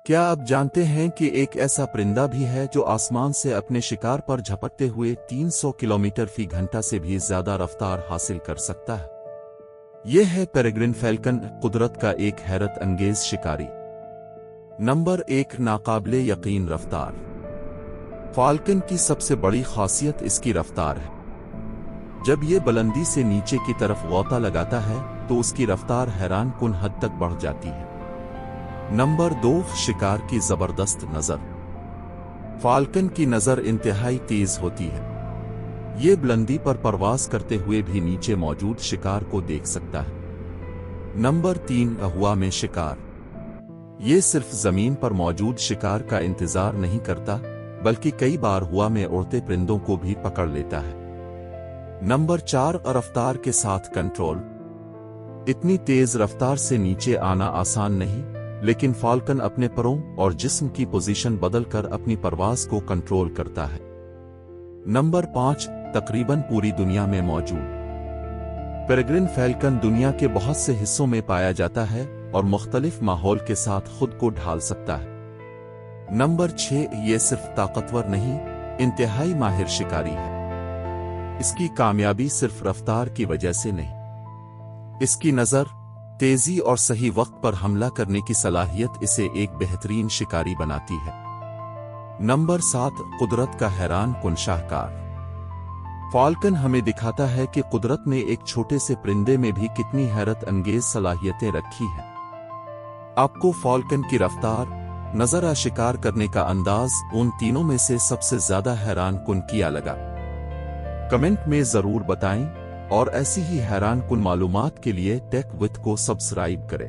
کیا آپ جانتے ہیں کہ ایک ایسا پرندہ بھی ہے جو آسمان سے اپنے شکار پر جھپٹتے ہوئے 300 کلومیٹر فی گھنٹہ سے بھی زیادہ رفتار حاصل کر سکتا ہے؟ یہ ہے پیریگرین فالکن، قدرت کا ایک حیرت انگیز شکاری۔ نمبر 1، ناقابل یقین رفتار۔ فالکن کی سب سے بڑی خاصیت اس کی رفتار ہے۔ جب یہ بلندی سے نیچے کی طرف غوطہ لگاتا ہے تو اس کی رفتار حیران کن حد تک بڑھ جاتی ہے۔ نمبر 2، شکار کی زبردست نظر۔ فالکن کی نظر انتہائی تیز ہوتی ہے۔ یہ بلندی پر پرواز کرتے ہوئے بھی نیچے موجود شکار کو دیکھ سکتا ہے۔ نمبر 3، ہوا میں شکار۔ یہ صرف زمین پر موجود شکار کا انتظار نہیں کرتا بلکہ کئی بار ہوا میں اڑتے پرندوں کو بھی پکڑ لیتا ہے۔ نمبر 4، رفتار کے ساتھ کنٹرول۔ اتنی تیز رفتار سے نیچے آنا آسان نہیں، لیکن فالکن اپنے پروں اور جسم کی پوزیشن بدل کر اپنی پرواز کو کنٹرول کرتا ہے۔ نمبر 5، تقریباً پوری دنیا میں موجود۔ پیریگرین فالکن دنیا کے بہت سے حصوں میں پایا جاتا ہے اور مختلف ماحول کے ساتھ خود کو ڈھال سکتا ہے۔ نمبر 6، یہ صرف طاقتور نہیں، انتہائی ماہر شکاری ہے۔ اس کی کامیابی صرف رفتار کی وجہ سے نہیں، اس کی نظر، تیزی اور صحیح وقت پر حملہ کرنے کی صلاحیت اسے ایک بہترین شکاری بناتی ہے۔ نمبر 7، قدرت کا حیران کن شاہکار۔ فالکن ہمیں دکھاتا ہے کہ قدرت نے ایک چھوٹے سے پرندے میں بھی کتنی حیرت انگیز صلاحیتیں رکھی ہیں۔ آپ کو فالکن کی رفتار، نظر شکار کرنے کا انداز، ان تینوں میں سے سب سے زیادہ حیران کن کیا لگا؟ کمنٹ میں ضرور بتائیں، اور ایسی ہی حیران کن معلومات کے لیے ٹیک وتھ کو سبسکرائب کریں۔